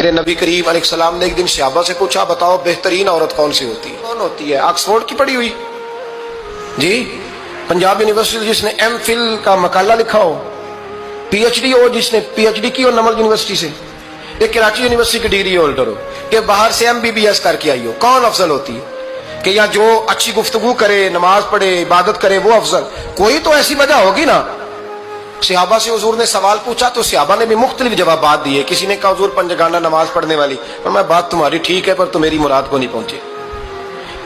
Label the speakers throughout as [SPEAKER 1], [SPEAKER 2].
[SPEAKER 1] میرے نبی کریم علیہ السلام نے ایک دن صحابہ سے پوچھا بتاؤ بہترین عورت کون سی ہوتی ہے؟ کون ہوتی ہے؟ آکسفورڈ کی پڑھی ہوئی جی، پنجاب یونیورسٹی جس نے ایم فل کا مقالہ لکھا ہو، پی ایچ ڈی ہو جس نے پی ایچ ڈی کی ہو نمل یونیورسٹی سے، ایک کراچی یونیورسٹی کی ڈگری ہولڈر ہو، کہ باہر سے ایم بی بی ایس کر کے آئی ہو، کون افضل ہوتی ہے؟ کہ یا جو اچھی گفتگو کرے، نماز پڑھے، عبادت کرے وہ افضل؟ کوئی تو ایسی وجہ ہوگی نا۔ صحابہ سے حضور نے سوال پوچھا تو صحابہ نے بھی مختلف جوابات دیے۔ کسی نے کہا حضور پنجگانہ نماز پڑھنے والی، فرمایا بات تمہاری ٹھیک ہے پر تم میری مراد کو نہیں پہنچے۔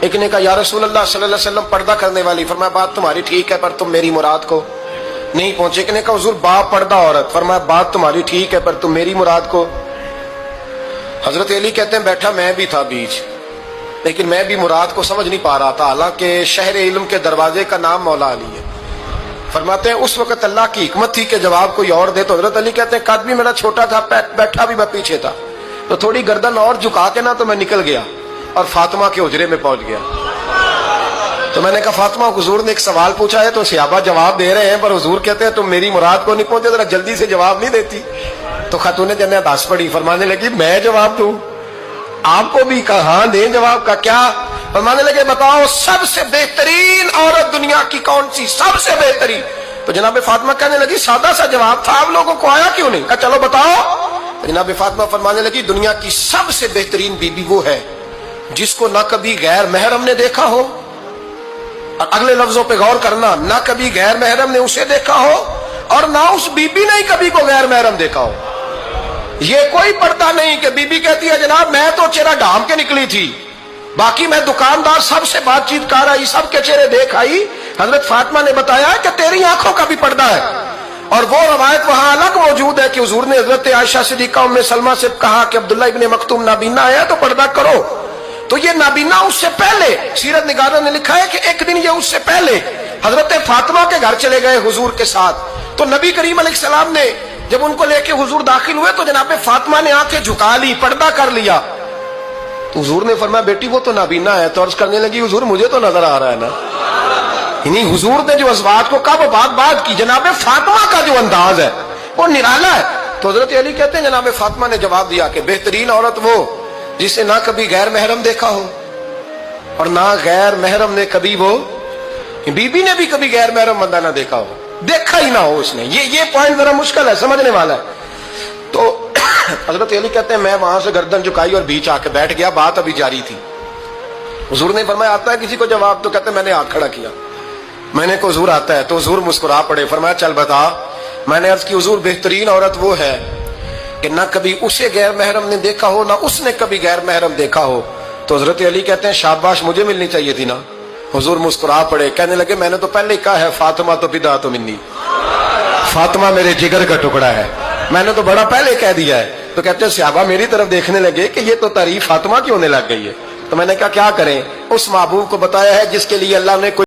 [SPEAKER 1] ایک نے کہا یا رسول اللہ صلی اللہ علیہ وسلم پردہ کرنے والی، فرمایا بات تمہاری ٹھیک ہے پر تم میری مراد کو نہیں پہنچے۔ ایک نے کہا حضور با پردہ عورت، فرمایا بات تمہاری ٹھیک ہے پر تم میری مراد کو۔ حضرت علی کہتے ہیں بیٹھا میں بھی تھا بیچ، لیکن میں بھی مراد کو سمجھ نہیں پا رہا تھا، حالانکہ شہر علم کے دروازے کا نام مولا علی ہے۔ فرماتے ہیں اس وقت اللہ کی حکمت تھی کہ جواب کوئی اور دے، تو حضرت علی کہتے ہیں قد بھی میرا چھوٹا تھا، بیٹھا بھی میں پیچھے تھا، تو تھوڑی گردن اور جھکا کے نا تو میں نکل گیا اور فاطمہ کے حجرے میں پہنچ گیا۔ تو میں نے کہا فاطمہ حضور نے ایک سوال پوچھا ہے تو صحابہ جواب دے رہے ہیں پر حضور کہتے ہیں تم میری مراد کو نہیں پہنچے، ذرا جلدی سے جواب نہیں دیتی؟ تو خاتون جنت ہنس پڑی، فرمانے لگی میں جواب دوں؟ آپ کو بھی کہاں دیں جواب کا کیا؟ فرمانے لگے بتاؤ سب سے بہترین عورت دنیا کی کون سی، سب سے بہترین؟ تو جناب فاطمہ کہنے لگی سادہ سا جواب تھا، آپ لوگوں کو آیا کیوں نہیں؟ کہا چلو بتاؤ۔ تو جناب فاطمہ فرمانے لگی دنیا کی سب سے بہترین بی بی وہ ہے جس کو نہ کبھی غیر محرم نے دیکھا ہو، اور اگلے لفظوں پہ غور کرنا، نہ کبھی غیر محرم نے اسے دیکھا ہو اور نہ اس بی بی نے کبھی کو غیر محرم دیکھا ہو۔ یہ کوئی پردہ نہیں کہ بی بی کہتی ہے جناب میں تو چہرہ ڈھام کے نکلی تھی، باقی میں دکاندار سب سے بات چیت کر آئی، سب کے چہرے دیکھ آئی۔ حضرت فاطمہ نے بتایا کہ تیری آنکھوں کا بھی پردہ ہے، اور وہ روایت وہاں الگ موجود ہے کہ حضور نے حضرت عائشہ صدیقہ ام سلمہ سے کہا کہ عبداللہ ابن مکتوم نابینا ہے تو پردہ کرو۔ تو یہ نابینا اس سے پہلے، سیرت نگاروں نے لکھا ہے کہ ایک دن یہ اس سے پہلے حضرت فاطمہ کے گھر چلے گئے حضور کے ساتھ، تو نبی کریم علیہ السلام نے جب ان کو لے کے حضور داخل ہوئے تو جناب فاطمہ نے آنکھیں جھکا لی، پردہ کر لیا۔ تو حضور نے فرمایا بیٹی وہ تو نابینا ہے، تو عرض کرنے لگی حضور مجھے تو نظر آ رہا ہے نا۔ یعنی حضور نے جو ازواج کو کہا وہ بات کی، جناب فاطمہ کا جو انداز ہے وہ نرالا ہے۔ تو حضرت علی کہتے ہیں جناب فاطمہ نے جواب دیا کہ بہترین عورت وہ جسے نہ کبھی غیر محرم دیکھا ہو اور نہ غیر محرم نے کبھی، وہ بی بی نے بھی کبھی غیر محرم بندہ نہ دیکھا ہو، دیکھا ہی نہ ہو اس نے۔ یہ پوائنٹ ذرا مشکل ہے، سمجھنے والا ہے۔ تو حضرت علی کہتے ہیں میں وہاں سے گردن جھکائی اور بیچ آ کے بیٹھ گیا، بات ابھی جاری تھی۔ حضور نے فرمایا آتا ہے کسی کو جواب؟ تو کہتے ہیں میں نے ہاتھ کھڑا کیا، میں نے کو حضور آتا ہے، تو حضور مسکرا پڑے، فرمایا چل بتا۔ میں نے عرض کی حضور بہترین عورت وہ ہے کہ نہ کبھی اسے غیر محرم نے دیکھا ہو نہ اس نے کبھی غیر محرم دیکھا ہو۔ تو حضرت علی کہتے ہیں شاباش مجھے ملنی چاہیے تھی نا۔ حضور مسکرا پڑے، کہنے لگے میں نے تو پہلے ہی کہا ہے فاطمہ تو بدا تو منی، فاطمہ میرے جگر کا ٹکڑا ہے، میں نے تو بڑا پہلے کہہ دیا ہے۔ تو کہتے ہیں صحابہ میری طرف دیکھنے لگے کہ یہ تو تعریف فاطمہ کی ہونے لگ گئی ہے۔ تو میں نے کہا کیا کریں؟ اس محبوب کو بتایا ہے جس کے لیے اللہ نے کوئی